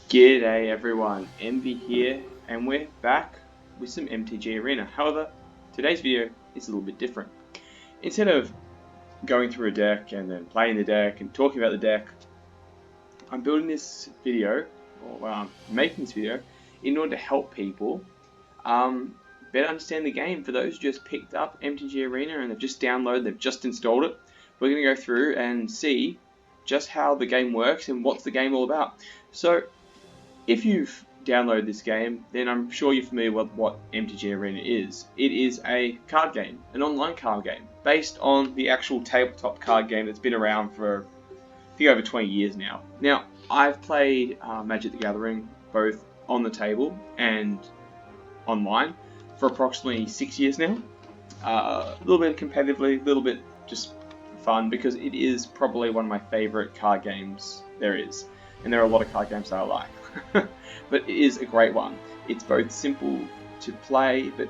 G'day everyone, Envy here, and we're back with some MTG Arena. However, today's video is a little bit different. Instead of going through a deck and then playing the deck and talking about the deck, I'm building this video, or making this video, in order to help people better understand the game. For those who just picked up MTG Arena and they've just downloaded, they've just installed it, we're going to go through and see just how the game works and what's the game all about. So, if you've downloaded this game, then I'm sure you're familiar with what MTG Arena is. It is a card game, an online card game, based on the actual tabletop card game that's been around for, I think, over 20 years now. Now, I've played Magic the Gathering both on the table and online for approximately 6 years now. A little bit competitively, a little bit just fun, because it is probably one of my favorite card games there is. And there are a lot of card games that I like. But it is a great one. It's both simple to play, but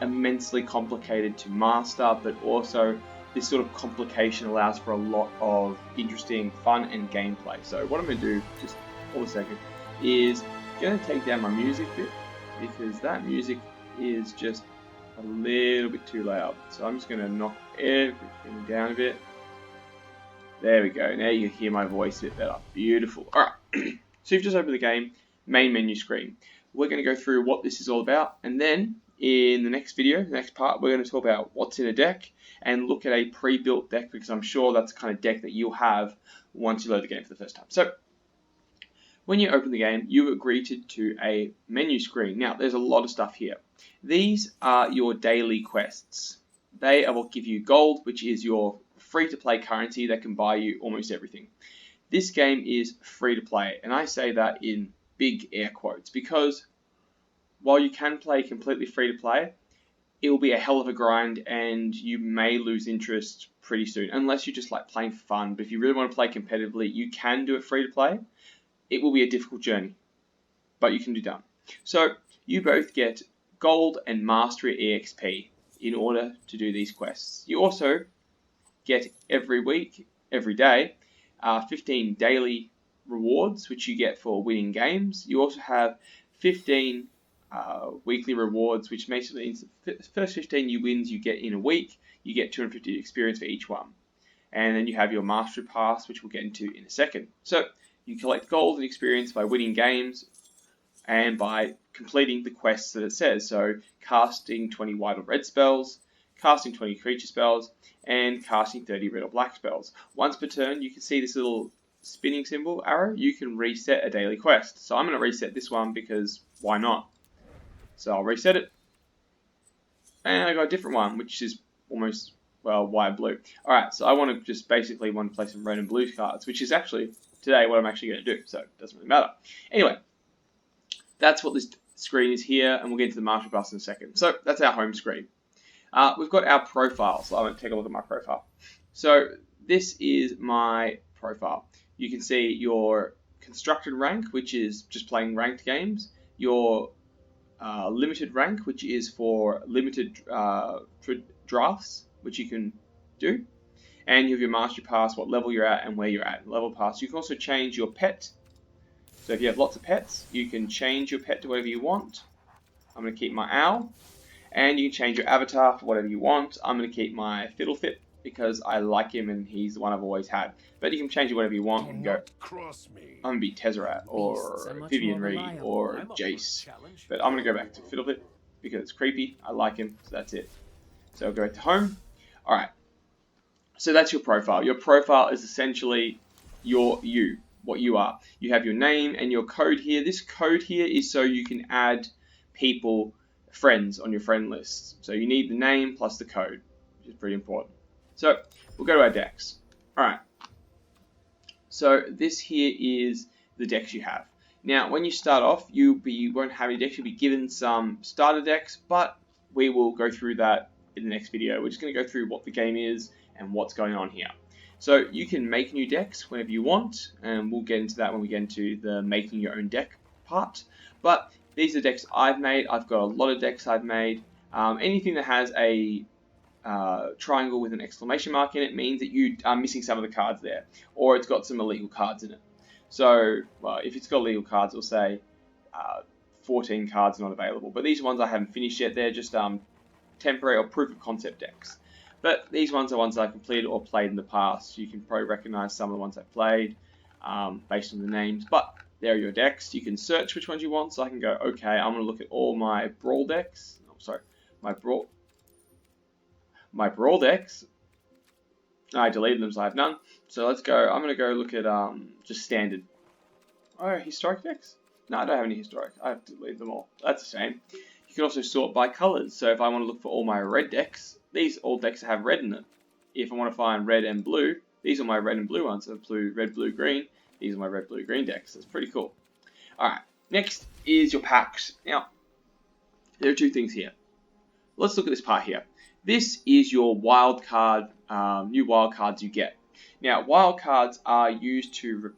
immensely complicated to master, but also this sort of complication allows for a lot of interesting fun and gameplay. So what I'm going to do, just for a second, is going to take down my music bit, because that music is just a little bit too loud. So I'm just going to knock everything down a bit. There we go. Now you can hear my voice a bit better. Beautiful. Alright, so you've just opened the game, main menu screen. We're going to go through what this is all about, and then in the next video, the next part, we're going to talk about what's in a deck and look at a pre-built deck, because I'm sure that's the kind of deck that you'll have once you load the game for the first time. So, when you open the game, you are greeted to a menu screen. Now, there's a lot of stuff here. These are your daily quests. They will give you gold, which is your free-to-play currency that can buy you almost everything. This game is free-to-play, and I say that in big air quotes, because while you can play completely free-to-play, it will be a hell of a grind, and you may lose interest pretty soon, unless you just like playing for fun. But if you really want to play competitively, you can do it free-to-play. It will be a difficult journey, but you can do that. So you both get gold and mastery EXP in order to do these quests. You also get every week, every day, 15 daily rewards, which you get for winning games. You also have 15 weekly rewards, which basically means the first 15 you wins you get in a week. You get 250 experience for each one. And then you have your mastery pass, which we'll get into in a second. So you collect gold and experience by winning games and by completing the quests that it says. So casting 20 white or red spells, casting 20 creature spells, and casting 30 red or black spells. Once per turn, you can see this little spinning symbol arrow. You can reset a daily quest. So I'm going to reset this one because why not? So I'll reset it. And I got a different one, which is almost, well, white blue. Alright, so I want to just basically want to play some red and blue cards, which is actually today what I'm actually going to do. So it doesn't really matter. Anyway, that's what this screen is here, and we'll get into the mastery pass in a second. So that's our home screen. We've got our profile, so I'm going to take a look at my profile. So this is my profile. You can see your constructed rank, which is just playing ranked games, your limited rank, which is for limited drafts, which you can do, and you have your mastery pass, what level you're at and where you're at. Level pass. You can also change your pet. So if you have lots of pets, you can change your pet to whatever you want. I'm going to keep my owl. And you can change your avatar for whatever you want. I'm going to keep my Fiddlefit because I like him and he's the one I've always had. But you can change it whatever you want. You can go, I'm going to be Tezzeret or Vivian Reed or Jace. But I'm going to go back to Fiddlefit because it's creepy. I like him, so that's it. So I'll go back to home. Alright. So that's your profile. Your profile is essentially you, what you are. You have your name and your code here. This code here is so you can add people, friends on your friend list. So you need the name plus the code, which is pretty important. So we'll go to our decks. Alright. So this here is the decks you have. Now when you start off, you won't have any decks. You'll be given some starter decks, but we will go through that in the next video. We're just going to go through what the game is and what's going on here. So you can make new decks whenever you want, and we'll get into that when we get into the making your own deck part. But these are decks I've made. I've got a lot of decks I've made. Anything that has a triangle with an exclamation mark in it means that you are missing some of the cards there, or it's got some illegal cards in it. So, well, if it's got legal cards, it'll say 14 cards not available. But these ones I haven't finished yet. They're just temporary or proof of concept decks. But these ones are ones that I completed or played in the past. You can probably recognize some of the ones I played based on the names. But there are your decks. You can search which ones you want. So I can go, okay, I'm going to look at all my Brawl decks. Oh, sorry, my Brawl decks. I deleted them, so I have none. So let's go. I'm going to go look at just standard. Oh, historic decks? No, I don't have any historic. I have to delete them all. That's a shame. You can also sort by colors. So if I want to look for all my red decks, these all decks have red in it. If I want to find red and blue, these are my red and blue ones. So red, blue, green. These are my red, blue, green decks. That's pretty cool. Alright, next is your packs. Now, there are two things here. Let's look at this part here. This is your wild card, new wild cards you get. Now, wild cards are used to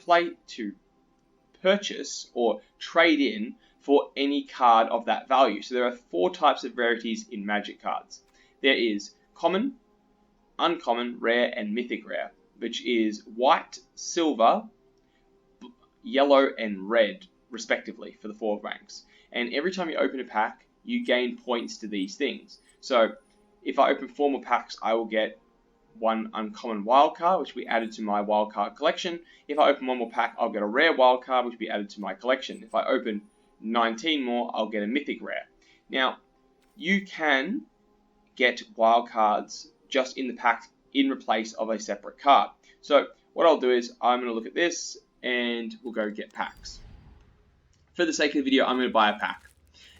purchase or trade in for any card of that value. So there are 4 types of rarities in Magic cards. There is common, uncommon, rare, and mythic rare, which is white, silver, yellow, and red, respectively, for the 4 ranks. And every time you open a pack, you gain points to these things. So if I open 4 more packs, I will get 1 uncommon wildcard, which will be added to my wildcard collection. If I open 1 more pack, I'll get a rare wildcard, which will be added to my collection. If I open 19 more, I'll get a mythic rare. Now, you can get wildcards just in the pack in replace of a separate card. So what I'll do is I'm going to look at this and we'll go get packs. For the sake of the video, I'm going to buy a pack.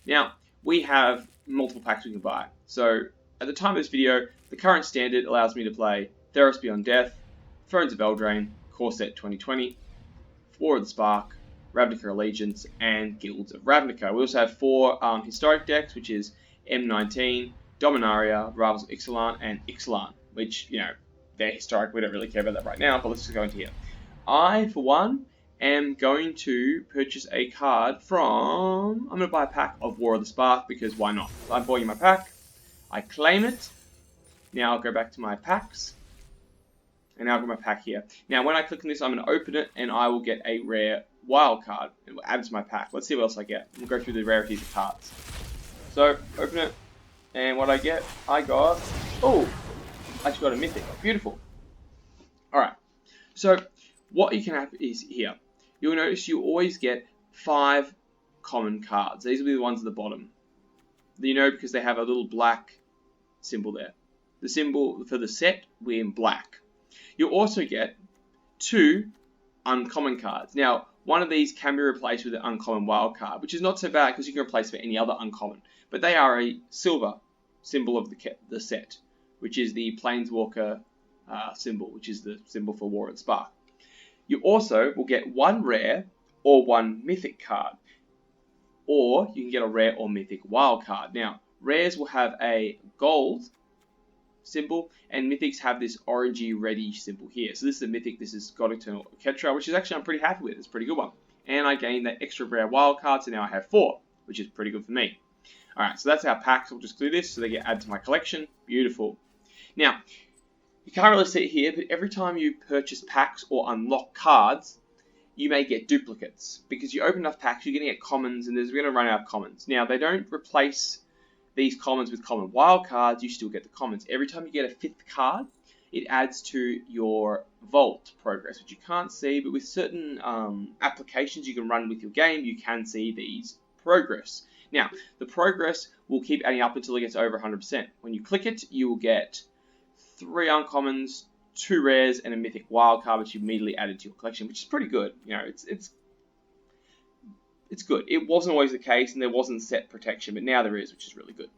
Now, we have multiple packs we can buy. So at the time of this video, the current standard allows me to play Theros Beyond Death, Thrones of Eldraine, Core Set 2020, War of the Spark, Ravnica Allegiance, and Guilds of Ravnica. We also have 4 historic decks, which is M19, Dominaria, Rivals of Ixalan, and Ixalan, which, you know, they're historic. We don't really care about that right now, but let's just go into here. I, for one, am going to purchase a card from... I'm going to buy a pack of War of the Spark, because why not? So I'm buying my pack. I claim it. Now I'll go back to my packs. And now I've got my pack here. Now when I click on this, I'm going to open it, and I will get a rare wild card. It will add to my pack. Let's see what else I get. We'll go through the rarities of cards. So, open it. And what I get, I got... Oh! I just got a mythic. Beautiful. Alright. So, what you can have is here. You'll notice you always get 5 common cards. These will be the ones at the bottom. You know, because they have a little black symbol there. The symbol for the set, we're in black. You'll also get 2 uncommon cards. Now, one of these can be replaced with an uncommon wild card, which is not so bad because you can replace it for any other uncommon. But they are a silver symbol of the set, which is the Planeswalker symbol, which is the symbol for War of the Spark. You also will get 1 rare or 1 mythic card. Or you can get a rare or mythic wild card. Now, rares will have a gold symbol, and mythics have this orangey reddy symbol here. So this is a mythic. This is God Eternal Ketra, which is actually I'm pretty happy with. It's a pretty good one. And I gained that extra rare wild card, so now I have 4, which is pretty good for me. Alright, so that's our packs. We'll just clear this so they get added to my collection. Beautiful. Now, you can't really see it here, but every time you purchase packs or unlock cards, you may get duplicates. Because you open enough packs, you're going to get commons, and we're going to run out of commons. Now, they don't replace these commons with common wild cards. You still get the commons. Every time you get a 5th card, it adds to your vault progress, which you can't see, but with certain applications you can run with your game, you can see these progress. Now, the progress will keep adding up until it gets over 100%. When you click it, you will get 3 uncommons, 2 rares, and a mythic wildcard, which you immediately added to your collection, which is pretty good. You know, it's good. It wasn't always the case, and there wasn't set protection, but now there is, which is really good.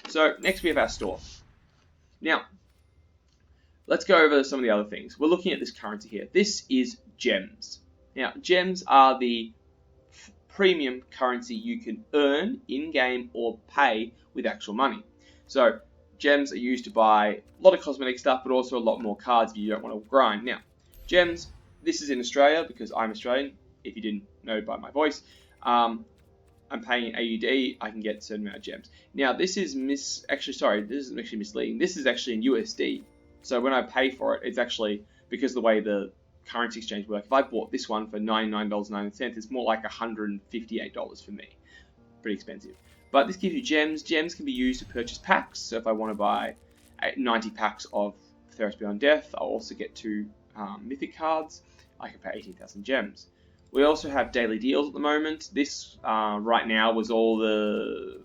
So next we have our store. Now, let's go over some of the other things. We're looking at this currency here. This is gems. Now, gems are the premium currency you can earn in-game or pay with actual money. So gems are used to buy a lot of cosmetic stuff, but also a lot more cards if you don't want to grind. Now, gems, this is in Australia because I'm Australian, if you didn't know by my voice. I'm paying in AUD, I can get a certain amount of gems. Now, this is this isn't actually misleading. This is actually in USD. So when I pay for it, it's actually, because of the way the currency exchange work. If I bought this one for $99.90, it's more like $158 for me. Pretty expensive. But this gives you gems. Gems can be used to purchase packs. So if I want to buy 90 packs of Theros Beyond Death, I'll also get 2 mythic cards. I can pay 18,000 gems. We also have daily deals at the moment. This right now was all the,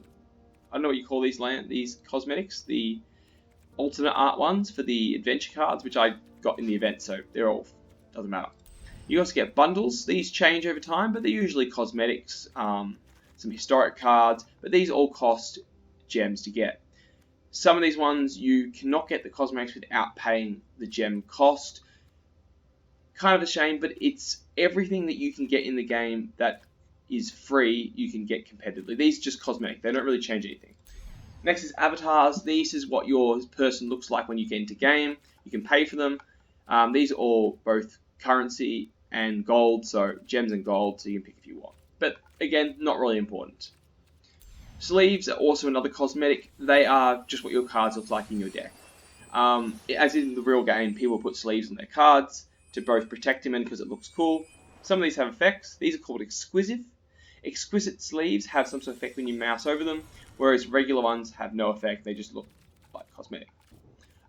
I don't know what you call these cosmetics, the alternate art ones for the adventure cards, which I got in the event, so they're all, doesn't matter. You also get bundles. These change over time, but they're usually cosmetics, some historic cards, but these all cost gems to get. Some of these ones you cannot get the cosmetics without paying the gem cost. Kind of a shame, but it's everything that you can get in the game that is free, you can get competitively. These are just cosmetic. They don't really change anything. Next is avatars. This is what your person looks like when you get into game. You can pay for them. These are all both currency and gold, so gems and gold, so you can pick if you want. But again, not really important. Sleeves are also another cosmetic. They are just what your cards look like in your deck. As in the real game, people put sleeves on their cards to both protect them and because it looks cool. Some of these have effects. These are called exquisite. Exquisite sleeves have some sort of effect when you mouse over them, whereas regular ones have no effect. They just look like cosmetic.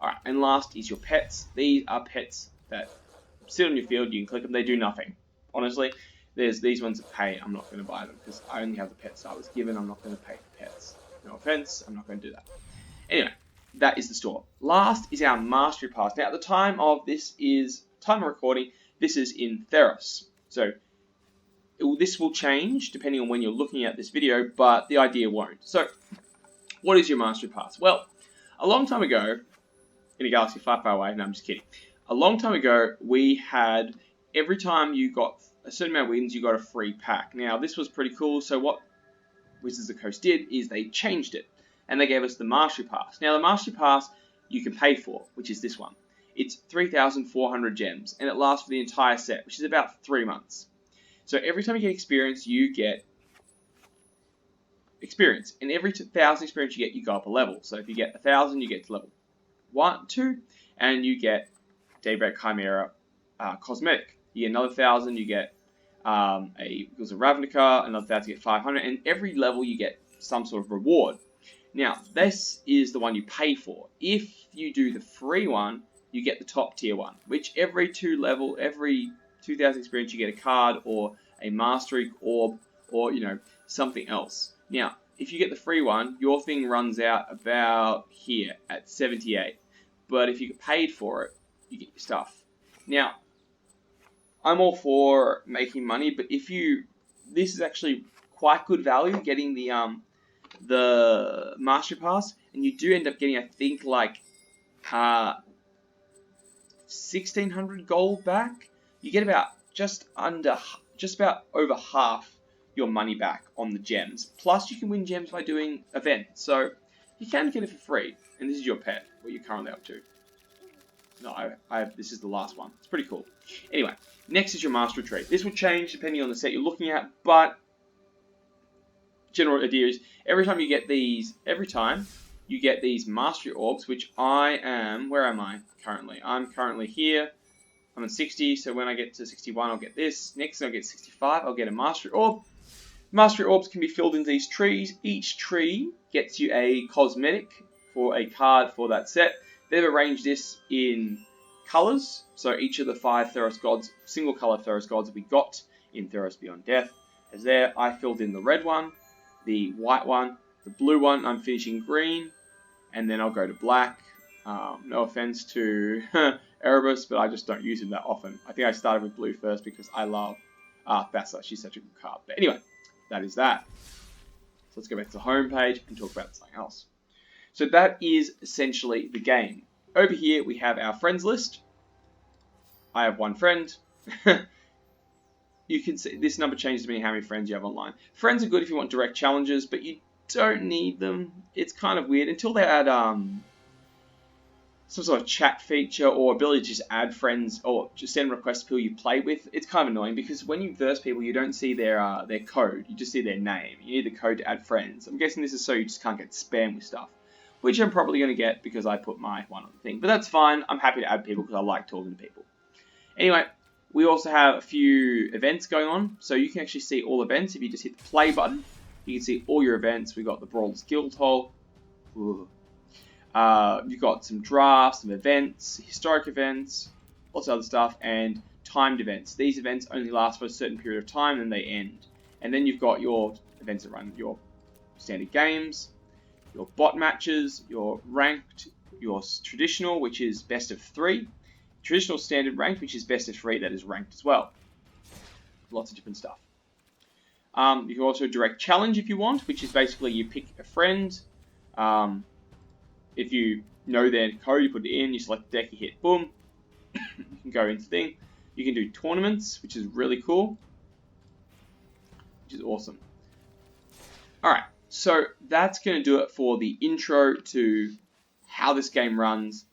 Alright, and last is your pets. These are pets that sit on your field. You can click them. They do nothing. Honestly, there's these ones that pay. I'm not going to buy them because I only have the pets I was given. I'm not going to pay for pets. No offense. I'm not going to do that. Anyway, that is the store. Last is our mastery pass. Now, at the time of recording, this is in Theros. So this will change depending on when you're looking at this video, but the idea won't. So what is your mastery pass? Well, a long time ago, in a galaxy far, far away, no, I'm just kidding. A long time ago, we had, every time you got a certain amount of wins, you got a free pack. Now, this was pretty cool. So what Wizards of the Coast did is they changed it, and they gave us the mastery pass. Now, the mastery pass you can pay for, which is this one. It's 3,400 gems, and it lasts for the entire set, which is about 3 months. So every time you get experience, you get experience. And every 1,000 experience you get, you go up a level. So if you get 1,000, you get to level 1, 2, and you get Daybreak Chimera cosmetic. You get another 1,000, you get a Ravnica, another 1,000, you get 500, and every level you get some sort of reward. Now, this is the one you pay for. If you do the free one, you get the top tier one, which every 2,000 experience you get a card or a mastery orb or, something else. Now, if you get the free one, your thing runs out about here at 78. But if you get paid for it, you get your stuff. Now, I'm all for making money, but this is actually quite good value, getting the mastery pass, and you do end up getting, I think, like 1,600 gold back. You get about just about over half your money back on the gems. Plus, you can win gems by doing events, so you can get it for free. And this is your pet, what you're currently up to. No, this is the last one. It's pretty cool. Anyway, next is your mastery tree. This will change depending on the set you're looking at, but general idea is every time you get these mastery orbs, which I am, where am I currently? I'm currently here. I'm at 60, so when I get to 61, I'll get this. Next, I'll get 65, I'll get a mastery orb. Mastery orbs can be filled into these trees. Each tree gets you a cosmetic for a card for that set. They've arranged this in colors, so each of the 5 Theros gods, single color Theros gods we got in Theros Beyond Death is there. I filled in the red one, the white one, the blue one, I'm finishing green, and then I'll go to black. No offense to Erebus, but I just don't use him that often. I think I started with blue first because I love Thassa. She's such a good card. But anyway, that is that. So let's go back to the home page and talk about something else. So that is essentially the game. Over here we have our friends list. I have 1 friend. You can see this number changes depending on how many friends you have online. Friends are good if you want direct challenges, but you don't need them. It's kind of weird until they add some sort of chat feature or ability to just add friends or just send requests to people you play with. It's kind of annoying because when you verse people, you don't see their code. You just see their name. You need the code to add friends. I'm guessing this is so you just can't get spam with stuff, which I'm probably going to get because I put my one on the thing. But that's fine. I'm happy to add people because I like talking to people. Anyway, We also have a few events going on, so you can actually see all events. If you just hit the play button, you can see all your events. We've got the Brawlers Guild Hall. You've got some drafts, some events, historic events, lots of other stuff, and timed events. These events only last for a certain period of time, and they end. And then you've got your events that run your standard games, your bot matches, your ranked, your traditional, which is best of 3, traditional standard ranked, which is best of 3, that is ranked as well. Lots of different stuff. You can also direct challenge if you want, which is basically you pick a friend. If you know their code, you put it in, you select the deck, you hit boom. You can go into thing. You can do tournaments, which is really cool, which is awesome. Alright, so that's going to do it for the intro to how this game runs.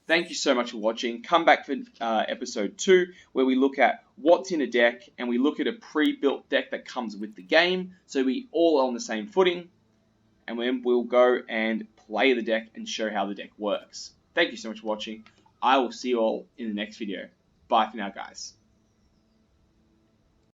Thank you so much for watching. Come back for episode 2, where we look at what's in a deck, and we look at a pre-built deck that comes with the game, so we all are on the same footing, and then we'll go and play the deck and show how the deck works. Thank you so much for watching. I will see you all in the next video. Bye for now, guys.